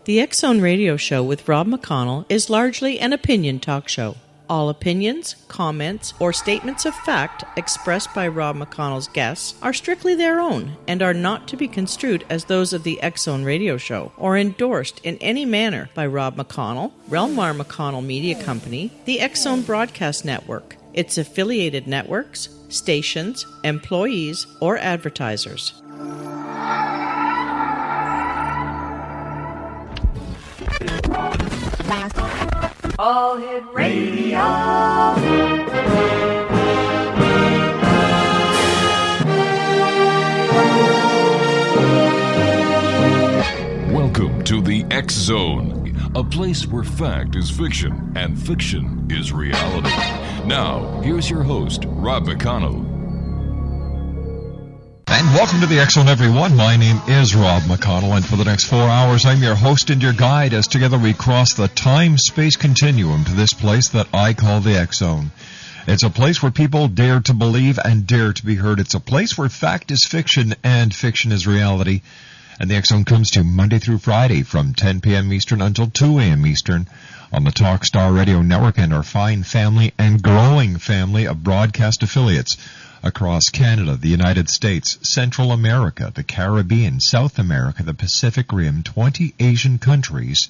The X Zone Radio Show with Rob McConnell is largely an opinion talk show. All opinions, comments, or statements of fact expressed by Rob McConnell's guests are strictly their own and are not to be construed as those of the X Zone Radio Show or endorsed in any manner by Rob McConnell, Relmar McConnell Media Company, the X Zone Broadcast Network, its affiliated networks, stations, employees, or advertisers. All Hit Radio. Welcome to the X Zone, a place where fact is fiction and fiction is reality. Now, here's your host, Rob McConnell. And welcome to the X Zone, everyone. My name is Rob McConnell, and for the next 4 hours, I'm your host and your guide as together we cross the time-space continuum to this place that I call the X Zone. It's a place where people dare to believe and dare to be heard. It's a place where fact is fiction and fiction is reality. And the X Zone comes to you Monday through Friday from 10 p.m. Eastern until 2 a.m. Eastern on the Talkstar Radio Network and our fine family and growing family of broadcast affiliates across Canada, the United States, Central America, the Caribbean, South America, the Pacific Rim, 20 Asian countries,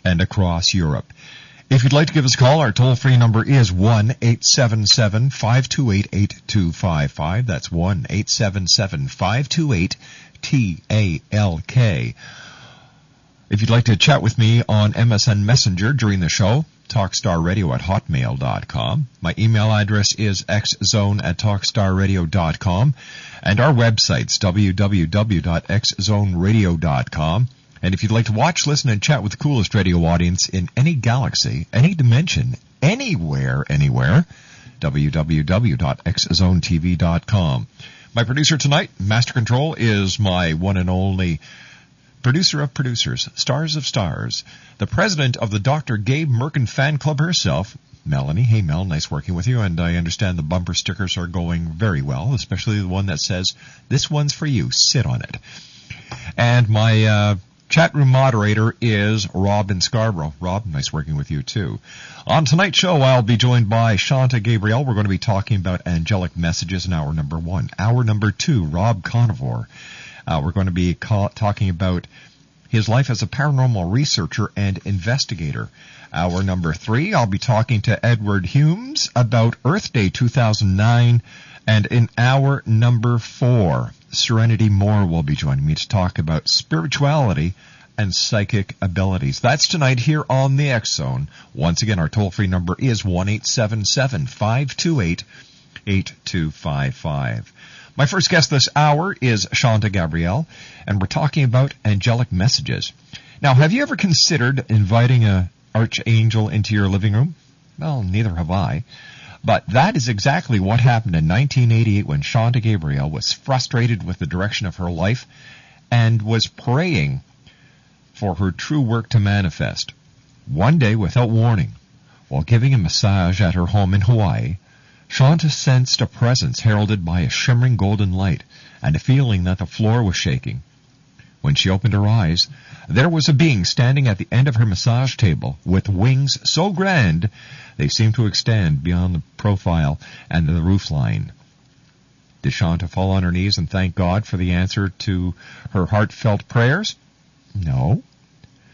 and across Europe. If you'd like to give us a call, our toll-free number is 1-877-528-8255. That's 1-877-528-TALK. If you'd like to chat with me on MSN Messenger during the show, talkstarradio@hotmail.com. My email address is xzone@talkstarradio.com. And our website's www.xzoneradio.com. And if you'd like to watch, listen, and chat with the coolest radio audience in any galaxy, any dimension, anywhere, www.xzonetv.com. My producer tonight, Master Control, is my one and only producer of producers, stars of stars, the president of the Dr. Gabe Merkin fan club herself, Melanie. Hey, Mel, nice working with you, and I understand the bumper stickers are going very well, especially the one that says, "This one's for you, sit on it." And my chat room moderator is Rob in Scarborough. Rob, nice working with you, too. On tonight's show, I'll be joined by Shanta, Gabriel. We're going to be talking about angelic messages in hour number 1. Hour number 2, Rob Conivore. We're going to be talking about his life as a paranormal researcher and investigator. Hour number 3, I'll be talking to Edward Humes about Earth Day 2009. And in hour number 4, Serenity Moore will be joining me to talk about spirituality and psychic abilities. That's tonight here on the X Zone. Once again, our toll-free number is 1-877-528-8255. My first guest this hour is Shanta Gabriel, and we're talking about angelic messages. Now, have you ever considered inviting an archangel into your living room? Well, neither have I. But that is exactly what happened in 1988 when Shanta Gabriel was frustrated with the direction of her life and was praying for her true work to manifest. One day, without warning, while giving a massage at her home in Hawaii, Shanta sensed a presence heralded by a shimmering golden light and a feeling that the floor was shaking. When she opened her eyes, there was a being standing at the end of her massage table with wings so grand they seemed to extend beyond the profile and the roofline. Did Shanta fall on her knees and thank God for the answer to her heartfelt prayers? No.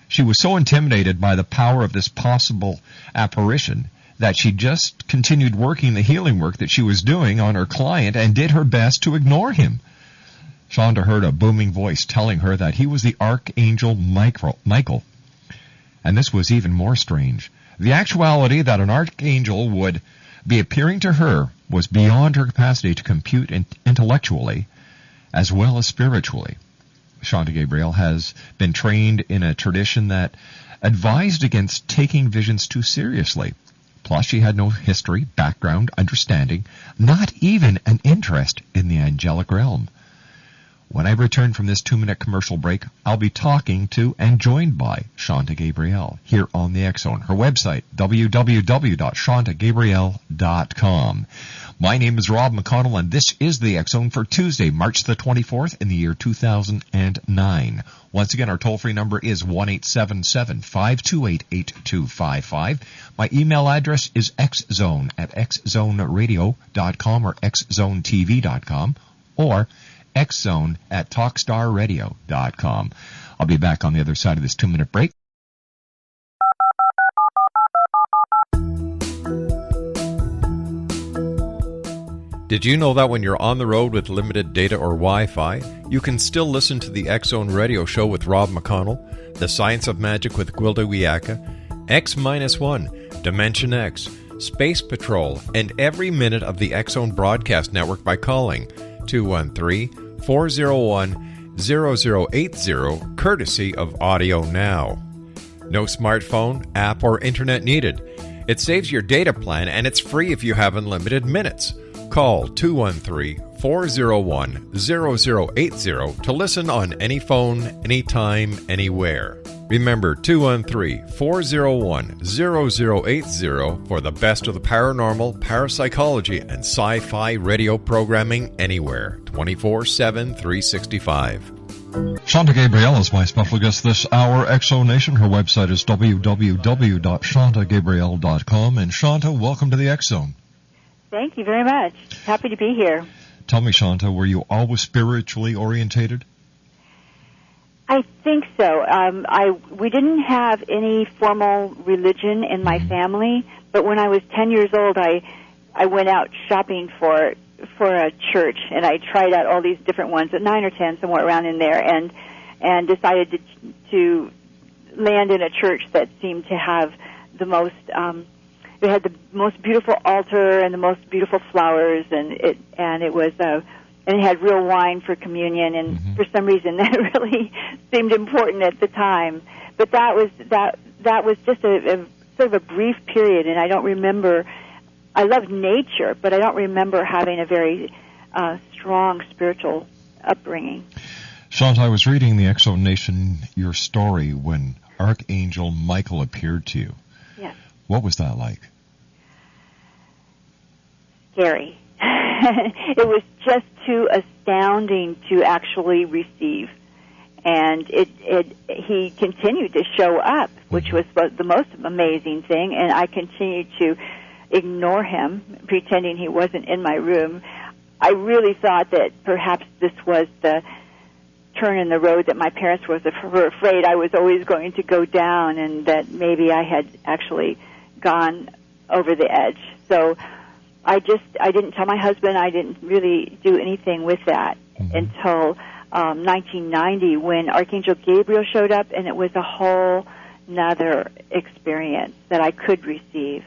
She was so intimidated by the power of this possible apparition that she just continued working the healing work that she was doing on her client and did her best to ignore him. Shanta heard a booming voice telling her that he was the Archangel Michael. And this was even more strange. The actuality that an archangel would be appearing to her was beyond her capacity to compute intellectually as well as spiritually. Shanta Gabriel has been trained in a tradition that advised against taking visions too seriously. Plus, she had no history, background, understanding, not even an interest in the angelic realm. When I return from this 2-minute commercial break, I'll be talking to and joined by Shanta Gabriel here on the X Zone. Her website, www.shantagabriel.com. My name is Rob McConnell, and this is the X Zone for Tuesday, March the 24th in the year 2009. Once again, our toll-free number is 1-877-528-8255. My email address is xzone@xzoneradio.com or xzonetv.com or xzone@talkstarradio.com. I'll be back on the other side of this 2-minute break. Did you know that when you're on the road with limited data or Wi-Fi, you can still listen to the X Zone radio show with Rob McConnell, The Science of Magic with Gwilda Wiyaka, X-1, Dimension X, Space Patrol, and every minute of the X Zone broadcast network by calling 213-401-0080, courtesy of Audio Now. No smartphone, app, or internet needed. It saves your data plan, and it's free if you have unlimited minutes. Call 213-401-0080 to listen on any phone, anytime, anywhere. Remember 213-401-0080 for the best of the paranormal, parapsychology, and sci-fi radio programming anywhere, 24/7, 365. Shanta Gabriel is my special guest this hour, Exo Nation. Her website is www.shantagabriel.com. And Shanta, welcome to the X Zone. Thank you very much. Happy to be here. Tell me, Shanta, were you always spiritually orientated? I think so. We didn't have any formal religion in my family, but when I was 10 years old, I went out shopping for a church, and I tried out all these different ones at 9 or 10, somewhere around in there, and decided to land in a church that seemed to have the most. It had the most beautiful altar and the most beautiful flowers, and it had real wine for communion, and for some reason that really seemed important at the time. But that was just a sort of a brief period, and I don't remember. I loved nature, but I don't remember having a very strong spiritual upbringing. Shanta, I was reading the Exo Nation, your story when Archangel Michael appeared to you. Yes. What was that like? Scary. It was just too astounding to actually receive. And he continued to show up, which was the most amazing thing, and I continued to ignore him, pretending he wasn't in my room. I really thought that perhaps this was the turn in the road that my parents were afraid I was always going to go down, and that maybe I had actually gone over the edge. So I didn't tell my husband. I didn't really do anything with that until 1990, when Archangel Gabriel showed up, and it was a whole nother experience that I could receive.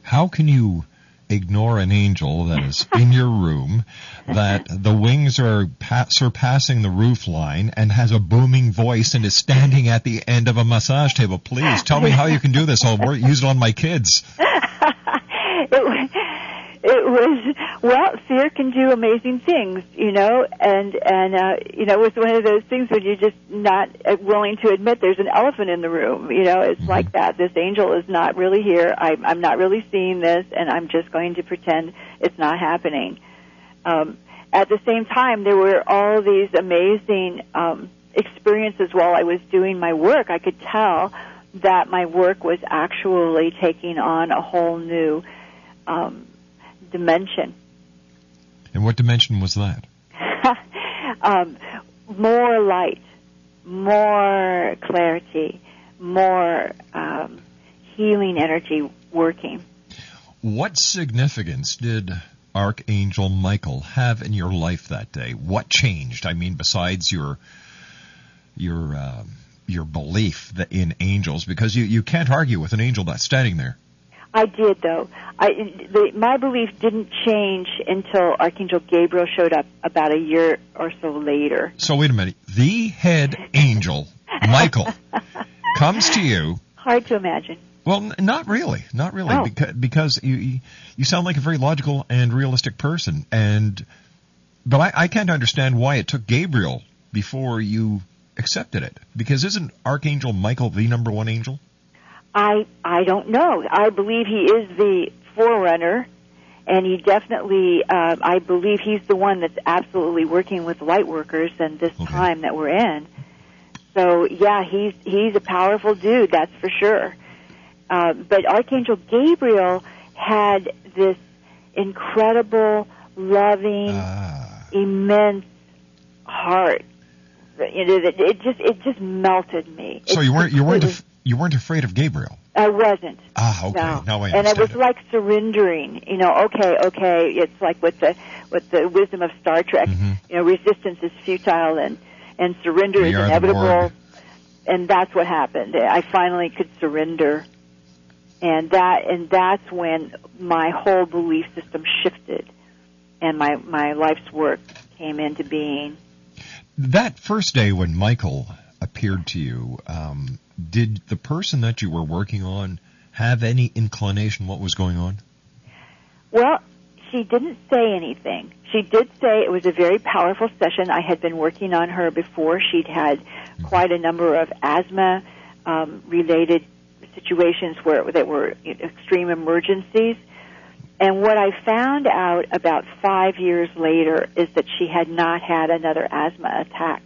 How can you ignore an angel that is in your room, that the wings are surpassing the roof line and has a booming voice and is standing at the end of a massage table? Please tell me how you can do this. I'll use it on my kids. It was, well, fear can do amazing things, and it was one of those things when you're just not willing to admit there's an elephant in the room, it's like that. This angel is not really here. I'm not really seeing this, and I'm just going to pretend it's not happening. At the same time, there were all these amazing experiences while I was doing my work. I could tell that my work was actually taking on a whole new dimension. And what dimension was that? More light, more clarity, more healing energy working. What significance did Archangel Michael have in your life that day? What changed? I mean, besides your belief in angels, because you can't argue with an angel that's standing there. I did, though. My belief didn't change until Archangel Gabriel showed up about a year or so later. So wait a minute. The head angel, Michael, comes to you. Hard to imagine. Well, not really. Not really. Oh. Because you sound like a very logical and realistic person. But I can't understand why it took Gabriel before you accepted it. Because isn't Archangel Michael the number one angel? I don't know. I believe he is the forerunner, And he definitely, I believe he's the one that's absolutely working with light workers in this time that we're in. So, yeah, he's a powerful dude, that's for sure. But Archangel Gabriel had this incredible, loving, immense heart. You know, it just melted me. So you weren't afraid of Gabriel? I wasn't. Ah, okay. No. Now I understand. And it was like surrendering. You know, okay. It's like with the wisdom of Star Trek. Mm-hmm. You know, resistance is futile and surrender is inevitable. And that's what happened. I finally could surrender, and that's when my whole belief system shifted, and my life's work came into being. That first day when Michael appeared to you, did the person that you were working on have any inclination what was going on? Well, she didn't say anything. She did say it was a very powerful session. I had been working on her before. She'd had quite a number of asthma-related situations that were extreme emergencies. And what I found out about 5 years later is that she had not had another asthma attack.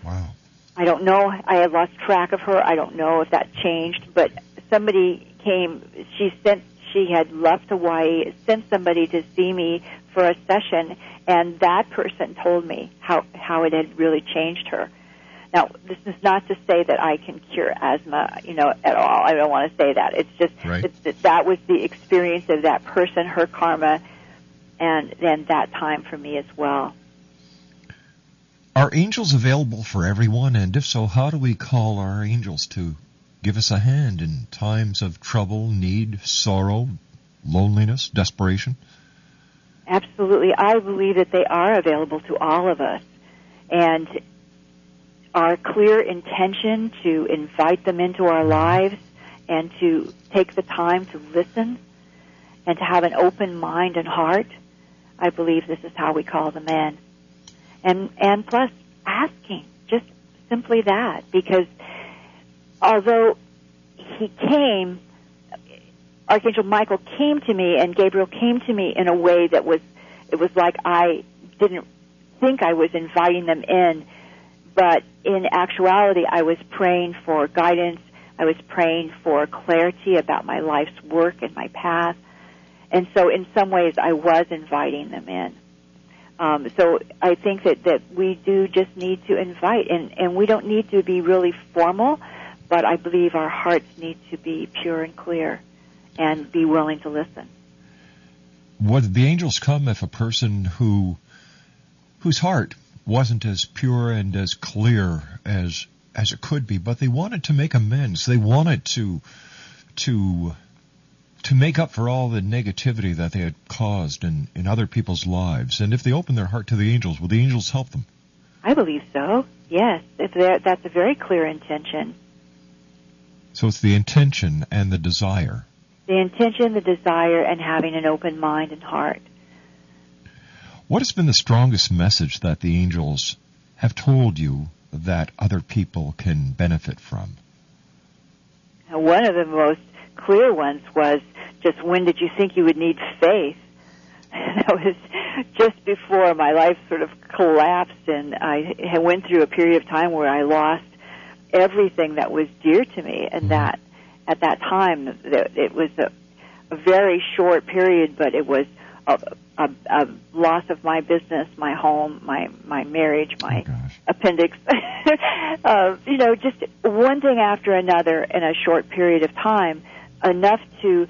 Wow. I don't know. I had lost track of her. I don't know if that changed, but somebody came. She had left Hawaii, sent somebody to see me for a session, and that person told me how it had really changed her. Now, this is not to say that I can cure asthma, at all. I don't want to say that. It's just that was the experience of that person, her karma, and then that time for me as well. Are angels available for everyone? And if so, how do we call our angels to give us a hand in times of trouble, need, sorrow, loneliness, desperation? Absolutely. I believe that they are available to all of us. And our clear intention to invite them into our lives and to take the time to listen and to have an open mind and heart, I believe this is how we call them in. And plus asking, just simply that, because although he came, Archangel Michael came to me and Gabriel came to me in a way that it was like I didn't think I was inviting them in, but in actuality I was praying for guidance, I was praying for clarity about my life's work and my path, and so in some ways I was inviting them in. So I think that we do just need to invite, and we don't need to be really formal, but I believe our hearts need to be pure and clear and be willing to listen. Would the angels come if a person whose heart wasn't as pure and as clear as it could be, but they wanted to make amends, they wanted to make up for all the negativity that they had caused in other people's lives, and if they opened their heart to the angels, will the angels help them? I believe so, yes. That's a very clear intention. So it's the intention and the desire. The intention, the desire, and having an open mind and heart. What has been the strongest message that the angels have told you that other people can benefit from? One of the most clear ones was just, when did you think you would need faith? That was just before my life sort of collapsed, and I went through a period of time where I lost everything that was dear to me, and that at that time it was a very short period, but it was a loss of my business, my home, my marriage, my appendix. Just one thing after another in a short period of time, enough to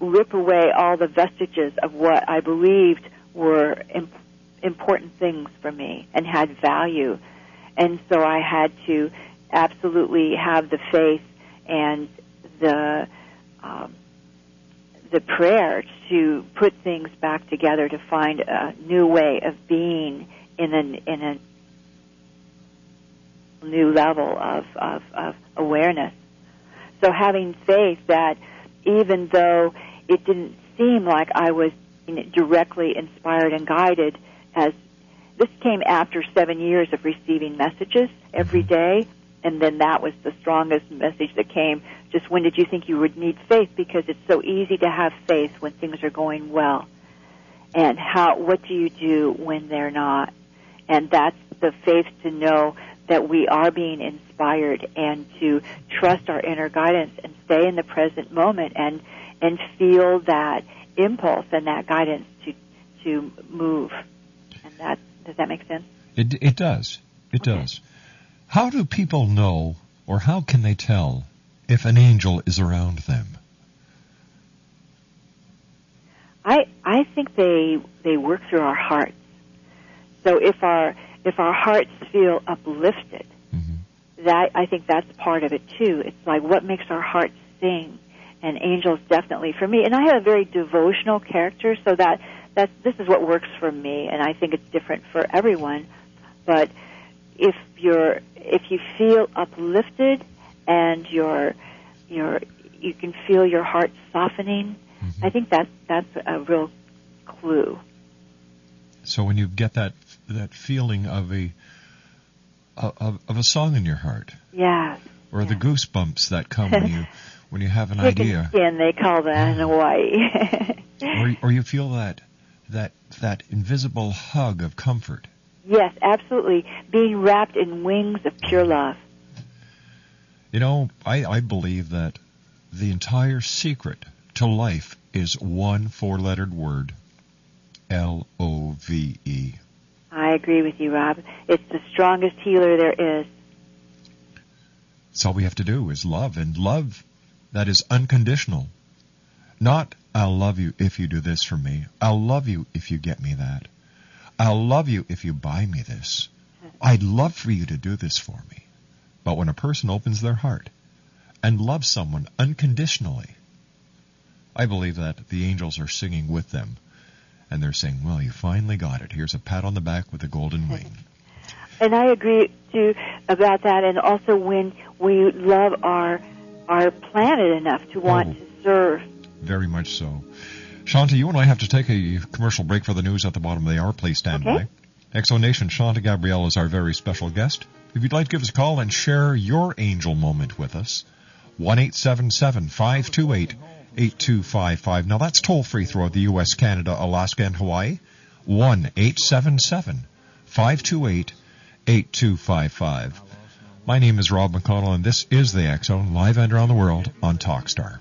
rip away all the vestiges of what I believed were important things for me and had value. And so I had to absolutely have the faith and the prayer to put things back together, to find a new way of being in a new level of awareness. So having faith that even though it didn't seem like I was directly inspired and guided, as this came after 7 years of receiving messages every day, and then that was the strongest message that came, just when did you think you would need faith, because it's so easy to have faith when things are going well. and what do you do when they're not? And that's the faith to know that we are being inspired and to trust our inner guidance and stay in the present moment and feel that impulse and that guidance to move. And does that make sense? It does. It does. How do people know, or how can they tell if an angel is around them? I think they work through our hearts. So if our hearts feel uplifted, I think that's part of it too. It's like what makes our hearts sing, and angels definitely for me. And I have a very devotional character, so this is what works for me, and I think it's different for everyone. But if you feel uplifted and you can feel your heart softening, I think that's a real clue. So when you get that feeling of a song in your heart, or the goosebumps that come when you have an idea, skin, they call that in Hawaii, or you feel that invisible hug of comfort. Yes, absolutely, being wrapped in wings of pure love. You know, I believe that the entire secret to life is one 4-lettered word: LOVE. I agree with you, Rob. It's the strongest healer there is. So all we have to do is love, and love that is unconditional. Not, I'll love you if you do this for me. I'll love you if you get me that. I'll love you if you buy me this. I'd love for you to do this for me. But when a person opens their heart and loves someone unconditionally, I believe that the angels are singing with them. And they're saying, well, you finally got it. Here's a pat on the back with a golden wing. And I agree, too, about that. And also when we love our planet enough to want to serve. Very much so. Shanta, you and I have to take a commercial break for the news at the bottom of the hour. Please stand by. Exo Nation, Shanta Gabriel is our very special guest. If you'd like to give us a call and share your angel moment with us, 1-877-528-8255. Now, that's toll-free throughout the U.S., Canada, Alaska, and Hawaii. 1-877-528-8255. My name is Rob McConnell, and this is the X Zone, live and around the world on Talkstar.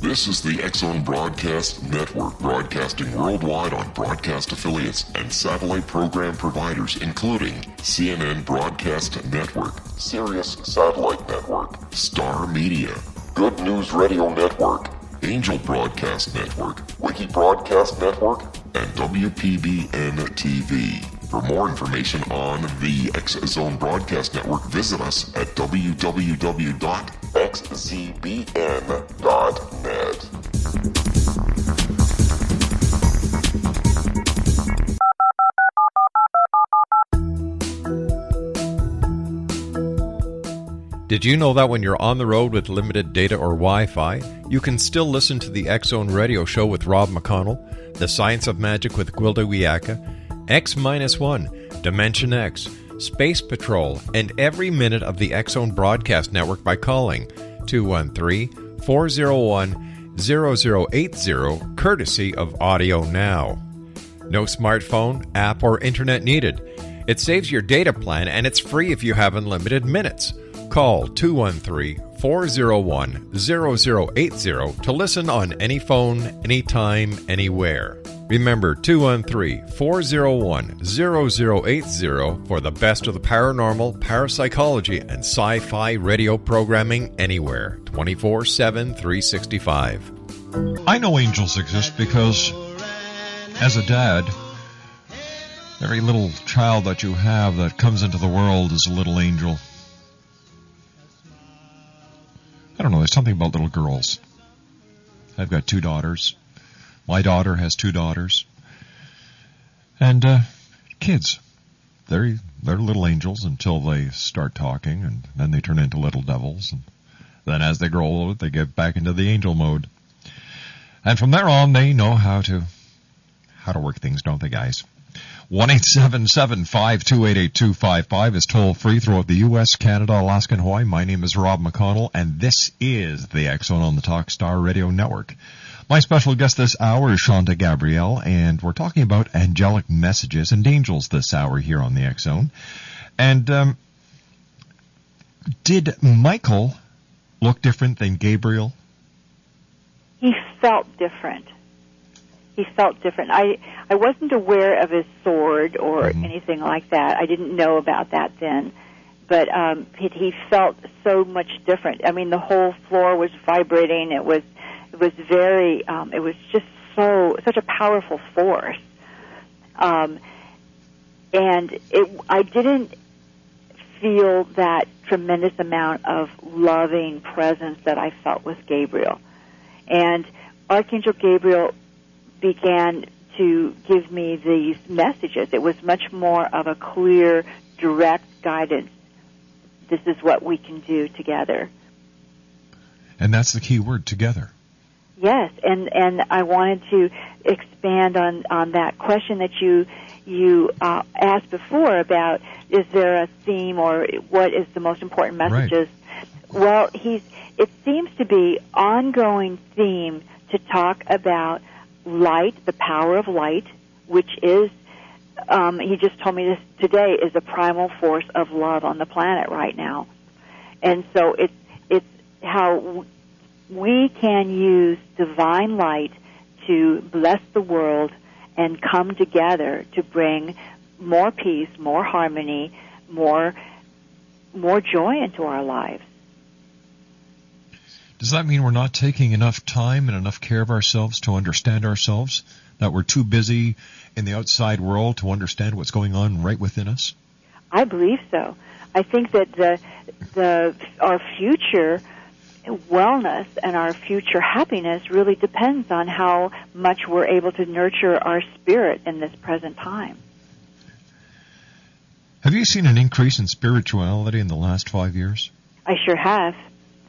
This is the X Zone Broadcast Network, broadcasting worldwide on broadcast affiliates and satellite program providers, including CNN Broadcast Network, Sirius Satellite Network, Star Media, Good News Radio Network, Angel Broadcast Network, Wiki Broadcast Network, and WPBN TV. For more information on the X Zone Broadcast Network, visit us at www.xzbn.net. Did you know that when you're on the road with limited data or Wi-Fi, you can still listen to the X Zone radio show with Rob McConnell, The Science of Magic with Gwilda Wiyaka, X-1, Dimension X, Space Patrol, and every minute of the X Zone Broadcast Network by calling 213-401-0080, courtesy of Audio Now. No smartphone, app, or internet needed. It saves your data plan, and it's free if you have unlimited minutes. Call 213-401-0080 to listen on any phone, anytime, anywhere. Remember, 213-401-0080 for the best of the paranormal, parapsychology, and sci-fi radio programming anywhere, 24/7, 365. I know angels exist because, as a dad, every little child that you have that comes into the world is a little angel. I don't know, there's something about little girls. I've got 2 daughters. My daughter has 2 daughters. And kids, they're little angels until they start talking, and then they turn into little devils. And then as they grow older, they get back into the angel mode. And from there on, they know how to work things, don't they, guys? 1-877-528-8255 is toll-free throughout the U.S., Canada, Alaska, and Hawaii. My name is Rob McConnell, and this is the X-Zone on the Talkstar Radio Network. My special guest this hour is Shanta Gabriel, and we're talking about angelic messages and angels this hour here on the X-Zone. And did Michael look different than Gabriel? He felt different. I wasn't aware of his sword or anything like that. I didn't know about that then. But he felt so much different. I mean, the whole floor was vibrating. It was very, it was just such a powerful force. And I didn't feel that tremendous amount of loving presence that I felt with Gabriel. And Archangel Gabriel began to give me these messages. It was much more of a clear, direct guidance. This is what we can do together. And that's the key word, together. Yes, and I wanted to expand on that question that you asked before about, is there a theme or what is the most important messages? Right. Well, it seems to be ongoing theme to talk about light, the power of light, which is, he just told me this today, is a primal force of love on the planet right now. And so it's how we can use divine light to bless the world and come together to bring more peace, more harmony, more joy into our lives. Does that mean we're not taking enough time and enough care of ourselves to understand ourselves? That we're too busy in the outside world to understand what's going on right within us? I believe so. I think that our future wellness and our future happiness really depends on how much we're able to nurture our spirit in this present time. Have you seen an increase in spirituality in the last 5 years? I sure have.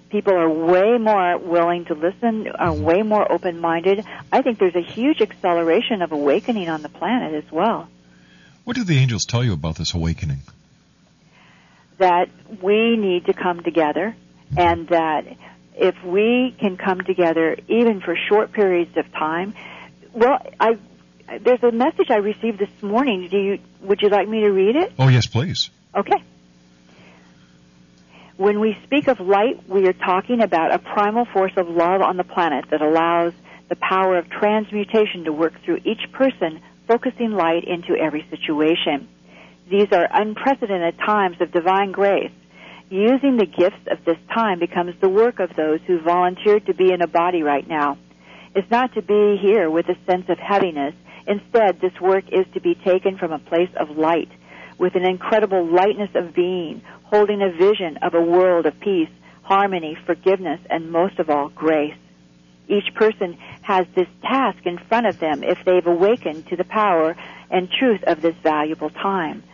People are way more willing to listen, are way more open-minded. I think there's a huge acceleration of awakening on the planet as well. What do the angels tell you about this awakening? That we need to come together, and that if we can come together even for short periods of time, well, there's a message I received this morning. Would you like me to read it? Oh, yes, please. Okay. When we speak of light, we are talking about a primal force of love on the planet that allows the power of transmutation to work through each person, focusing light into every situation. These are unprecedented times of divine grace. Using the gifts of this time becomes the work of those who volunteered to be in a body right now. It's not to be here with a sense of heaviness. Instead, this work is to be taken from a place of light, with an incredible lightness of being, holding a vision of a world of peace, harmony, forgiveness, and most of all, grace. Each person has this task in front of them if they've awakened to the power and truth of this valuable time.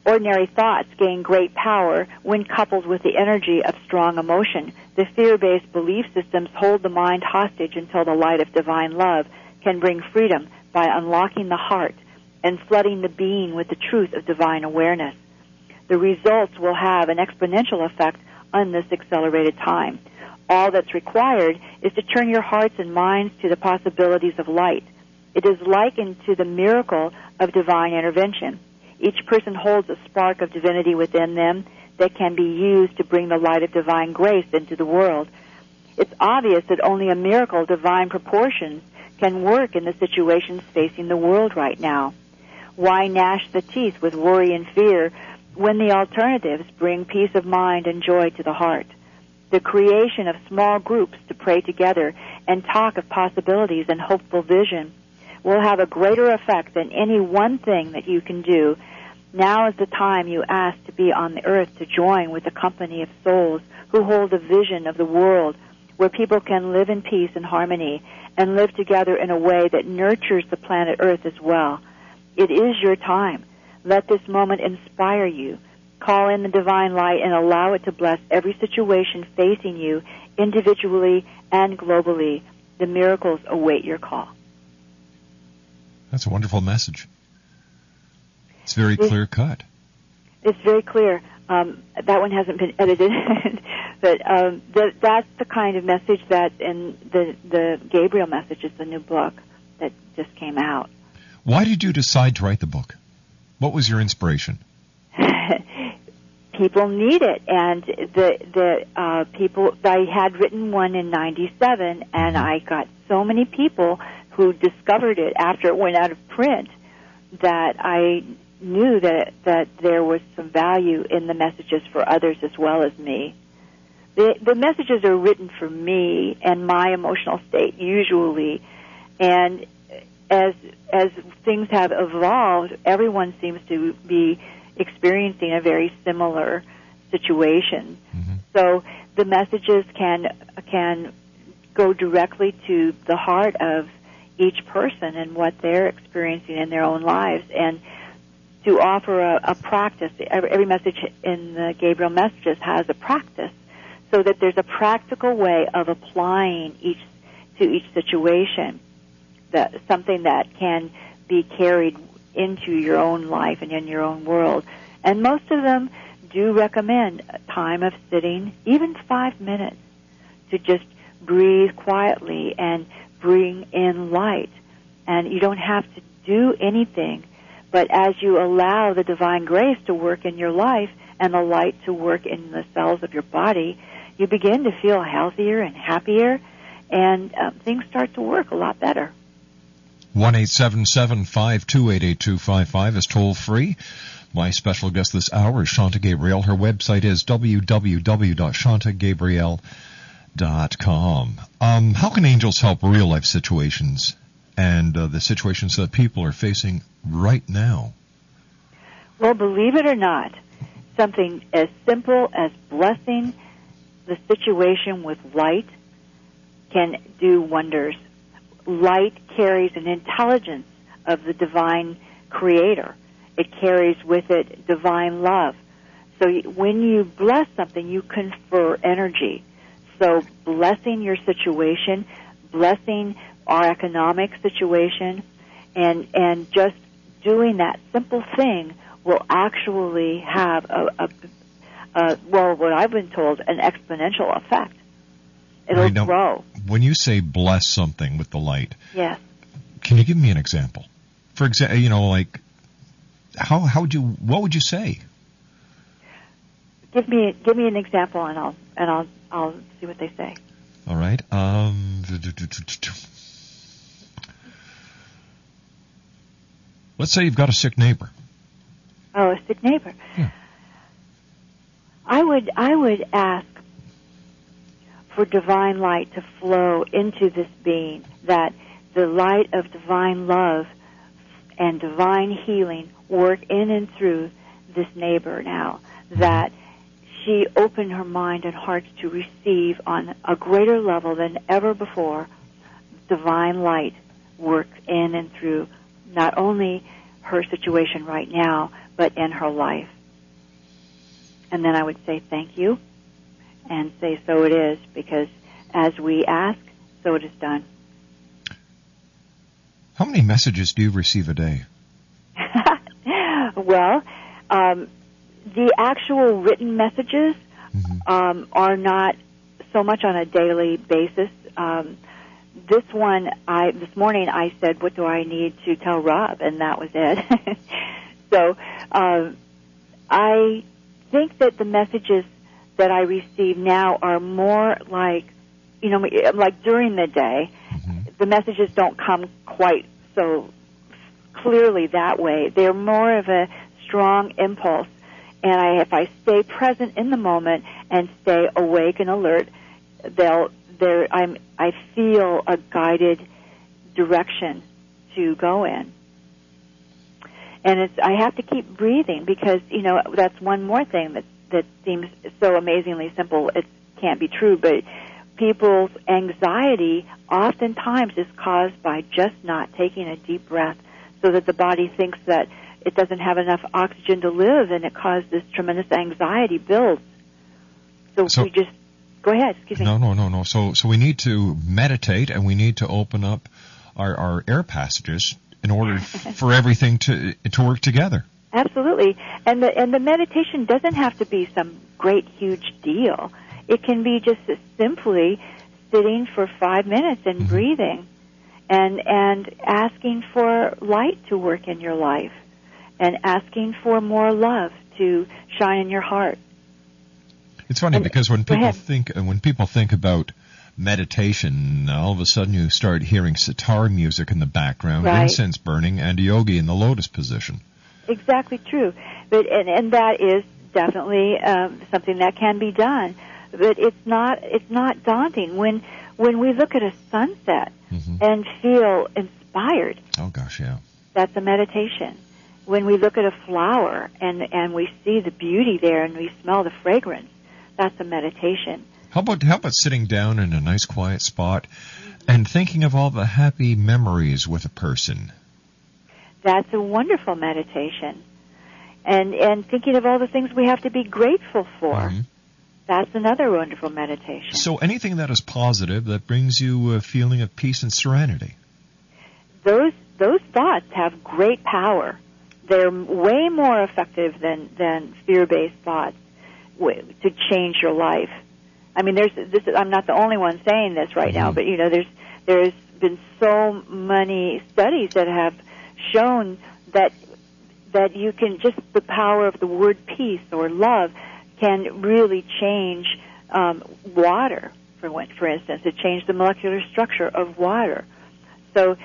Ordinary thoughts gain great power when coupled with the energy of strong emotion. The fear-based belief systems hold the mind hostage until the light of divine love can bring freedom by unlocking the heart and flooding the being with the truth of divine awareness. The results will have an exponential effect on this accelerated time. All that's required is to turn your hearts and minds to the possibilities of light. It is likened to the miracle of divine intervention. Each person holds a spark of divinity within them that can be used to bring the light of divine grace into the world. It's obvious that only a miracle of divine proportions can work in the situations facing the world right now. Why gnash the teeth with worry and fear when the alternatives bring peace of mind and joy to the heart? The creation of small groups to pray together and talk of possibilities and hopeful vision will have a greater effect than any one thing that you can do. Now is the time you ask to be on the earth to join with a company of souls who hold a vision of the world where people can live in peace and harmony and live together in a way that nurtures the planet Earth as well. It is your time. Let this moment inspire you. Call in the divine light and allow it to bless every situation facing you individually and globally. The miracles await your call. That's a wonderful message. It's very clear cut. It's very clear. That one hasn't been edited, but that's the kind of message that in the Gabriel message is the new book that just came out. Why did you decide to write the book? What was your inspiration? People need it, and the people. I had written one in '97, and I got so many people who discovered it after it went out of print that I knew that there was some value in the messages for others as well as me. The messages are written for me and my emotional state usually, and as things have evolved, everyone seems to be experiencing a very similar situation. Mm-hmm. So the messages can go directly to the heart of each person and what they're experiencing in their own lives, and to offer a practice. Every message in the Gabriel messages has a practice, so that there's a practical way of applying to each situation, something that can be carried into your own life and in your own world. And most of them do recommend a time of sitting, even 5 minutes, to just breathe quietly and bring in light. And you don't have to do anything, but as you allow the divine grace to work in your life and the light to work in the cells of your body, you begin to feel healthier and happier, and things start to work a lot better. 1-877-528-8255 is toll free. My special guest this hour is Shanta Gabriel. Her website is www.shantagabriel.com. How can angels help real life situations and the situations that people are facing right now? Well, believe it or not, something as simple as blessing the situation with light can do wonders. Light carries an intelligence of the divine creator. It carries with it divine love. So when you bless something, you confer energy. So blessing your situation, blessing our economic situation, and just doing that simple thing will actually have what I've been told, an exponential effect. It'll grow. When you say bless something with the light, yes, can you give me an example? For example, like what would you say? Give me an example, and I'll see what they say. All right. Let's say you've got a sick neighbor. Oh, a sick neighbor. Yeah. I would ask for divine light to flow into this being, that the light of divine love and divine healing work in and through this neighbor now, that she open her mind and heart to receive on a greater level than ever before divine light work in and through not only her situation right now, but in her life. And then I would say thank you and say so it is, because as we ask, so it is done. How many messages do you receive a day? Well, the actual written messages are not so much on a daily basis. This morning I said, what do I need to tell Rob? And that was it. So I think that the messages that I receive now are more like, like during the day. The messages don't come quite so clearly that way. They're more of a strong impulse. And if I stay present in the moment and stay awake and alert, I feel a guided direction to go in. And I have to keep breathing, because, that's one more thing that seems so amazingly simple. It can't be true, but people's anxiety oftentimes is caused by just not taking a deep breath, so that the body thinks that it doesn't have enough oxygen to live, and it causes this tremendous anxiety builds. So we just go ahead. Excuse me. No. So we need to meditate, and we need to open up our air passages in order for everything to work together. Absolutely. And the meditation doesn't have to be some great, huge deal. It can be just simply sitting for 5 minutes and breathing and asking for light to work in your life and asking for more love to shine in your heart. It's funny because when people think about meditation, all of a sudden you start hearing sitar music in the background, right. Incense burning, and a yogi in the lotus position. Exactly true. But and that is definitely something that can be done. But it's not daunting when we look at a sunset and feel inspired. Oh gosh, yeah. That's a meditation. When we look at a flower and we see the beauty there and we smell the fragrance, that's a meditation. How about sitting down in a nice quiet spot and thinking of all the happy memories with a person? That's a wonderful meditation. And thinking of all the things we have to be grateful for. That's another wonderful meditation. So anything that is positive that brings you a feeling of peace and serenity. Those thoughts have great power. They're way more effective than fear-based thoughts to change your life. I mean, I'm not the only one saying this right now, but there's been so many studies that have shown that you can just the power of the word peace or love can really change water. For instance, it changed the molecular structure of water. So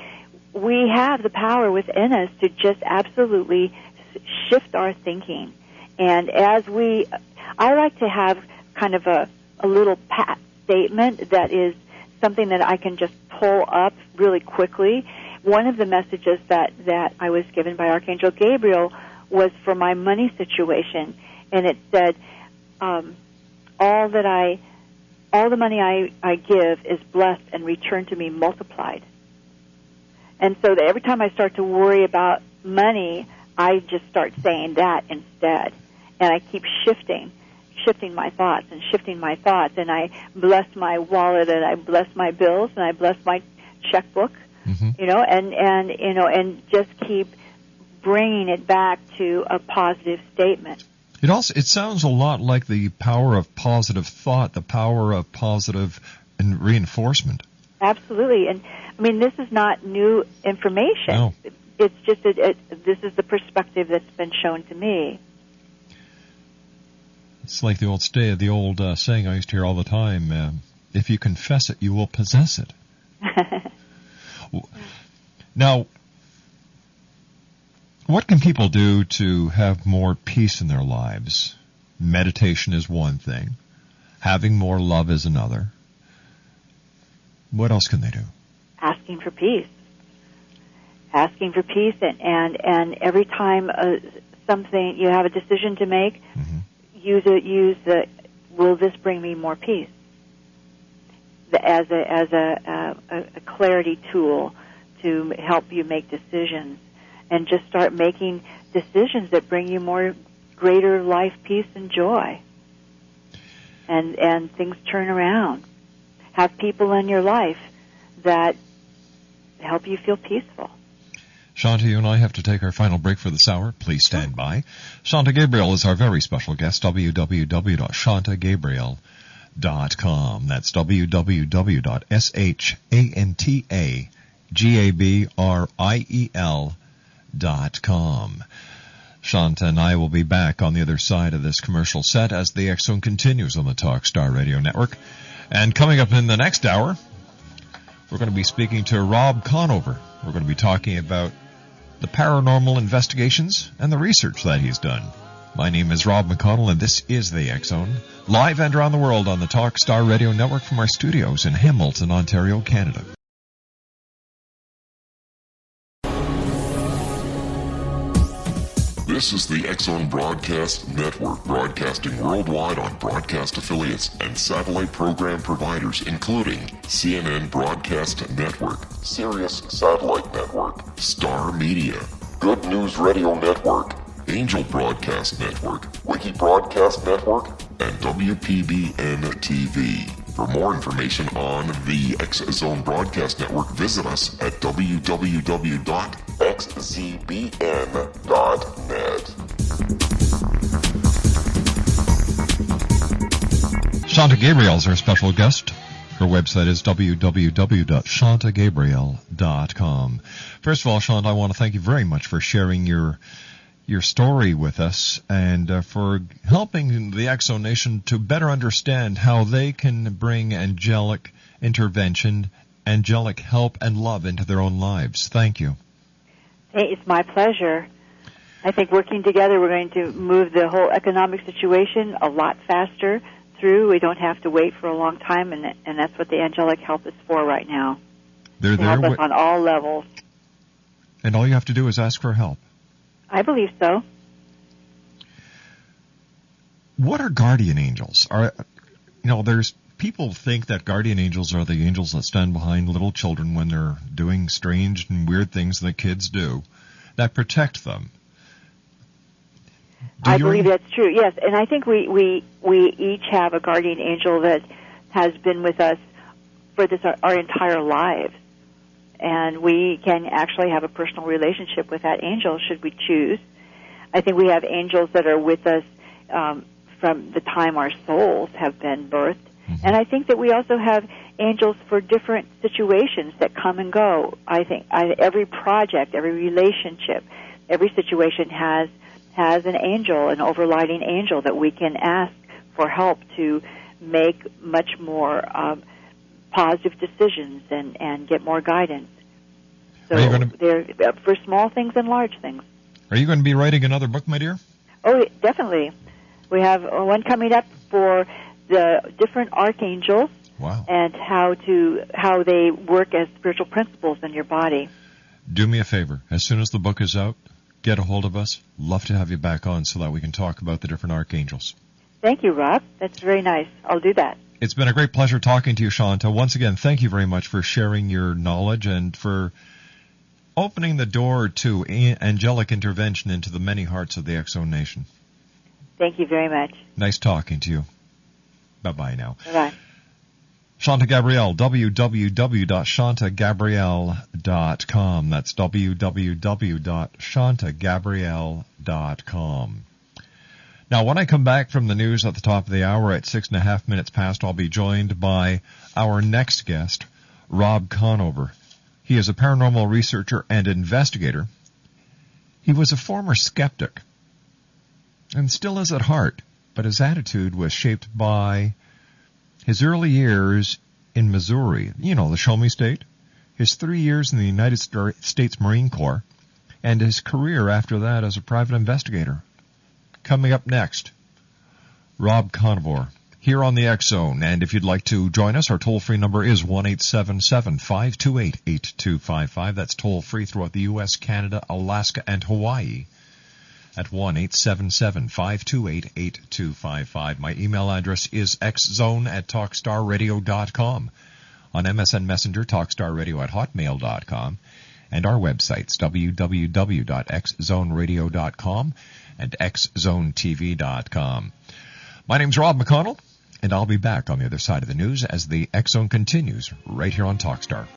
we have the power within us to just absolutely shift our thinking. And I like to have kind of a little pat statement that is something that I can just pull up really quickly. One of the messages that I was given by Archangel Gabriel was for my money situation, and it said, all the money I give is blessed and returned to me multiplied. And so that every time I start to worry about money, I just start saying that instead. And I keep shifting my thoughts, and I bless my wallet, and I bless my bills, and I bless my checkbook, and just keep bringing it back to a positive statement. It sounds a lot like the power of positive thought, the power of positive and reinforcement. Absolutely, and I mean this is not new information. No. It's just this is the perspective that's been shown to me. It's like the old saying I used to hear all the time: "If you confess it, you will possess it." Now, what can people do to have more peace in their lives? Meditation is one thing. Having more love is another. What else can they do? Asking for peace. Asking for peace, and every time something you have a decision to make, use the will this bring me more peace as a clarity tool to help you make decisions, and just start making decisions that bring you more greater life, peace, and joy, and things turn around. Have people in your life that help you feel peaceful. Shanta, you and I have to take our final break for this hour. Please stand by. Shanta Gabriel is our very special guest. www.shantagabriel.com. That's www.shantagabriel.com. Shanta and I will be back on the other side of this commercial set as the X Zone continues on the Talkstar Radio Network. And coming up in the next hour, we're going to be speaking to Rob Conover. We're going to be talking about the paranormal investigations and the research that he's done. My name is Rob McConnell, and this is the X Zone, live and around the world on the Talkstar Radio Network from our studios in Hamilton, Ontario, Canada. This is the X Zone Broadcast Network, broadcasting worldwide on broadcast affiliates and satellite program providers, including CNN Broadcast Network, Sirius Satellite Network, Star Media, Good News Radio Network, Angel Broadcast Network, Wiki Broadcast Network, and WPBN TV. For more information on the X Zone Broadcast Network, visit us at www.xzbn.net. Shanta Gabriel is our special guest. Her website is www.shantagabriel.com. First of all, Shanta, I want to thank you very much for sharing your story with us and for helping the X Zone Nation to better understand how they can bring angelic intervention, angelic help, and love into their own lives. Thank you. Hey, it's my pleasure. I think working together, we're going to move the whole economic situation a lot faster through. We don't have to wait for a long time, and that's what the angelic help is for right now. They're to there help us on all levels. And all you have to do is ask for help. I believe so. What are guardian angels? There's people think that guardian angels are the angels that stand behind little children when they're doing strange and weird things that kids do that protect them. I believe that's true, yes. And I think we each have a guardian angel that has been with us for our entire lives. And we can actually have a personal relationship with that angel should we choose. I think we have angels that are with us from the time our souls have been birthed. Mm-hmm. And I think that we also have angels for different situations that come and go. I think every project, every relationship, every situation has an angel, an overriding angel that we can ask for help to make much more positive decisions and get more guidance. So they're for small things and large things. Are you going to be writing another book, my dear? Oh, definitely. We have one coming up for the different archangels. Wow. And how they work as spiritual principles in your body. Do me a favor. As soon as the book is out, get a hold of us. Love to have you back on so that we can talk about the different archangels. Thank you, Rob. That's very nice. I'll do that. It's been a great pleasure talking to you, Shanta. Once again, thank you very much for sharing your knowledge and for opening the door to angelic intervention into the many hearts of the X Zone Nation. Thank you very much. Nice talking to you. Bye-bye now. Bye-bye. Shanta Gabriel, www.shantagabriel.com. That's www.shantagabriel.com. Now, when I come back from the news at the top of the hour at 6.5 minutes past, I'll be joined by our next guest, Rob Conover. He is a paranormal researcher and investigator. He was a former skeptic and still is at heart, but his attitude was shaped by his early years in Missouri, the Show Me State, his 3 years in the United States Marine Corps, and his career after that as a private investigator. Coming up next, Rob Conover, here on the X Zone. And if you'd like to join us, our toll-free number is 1-877-528-8255. That's toll-free throughout the U.S., Canada, Alaska, and Hawaii at 1-877-528-8255. My email address is xzone@talkstarradio.com. On MSN Messenger, talkstarradio@hotmail.com. And our websites, www.xzoneradio.com and xzonetv.com. My name's Rob McConnell, and I'll be back on the other side of the news as the X Zone continues right here on Talkstar.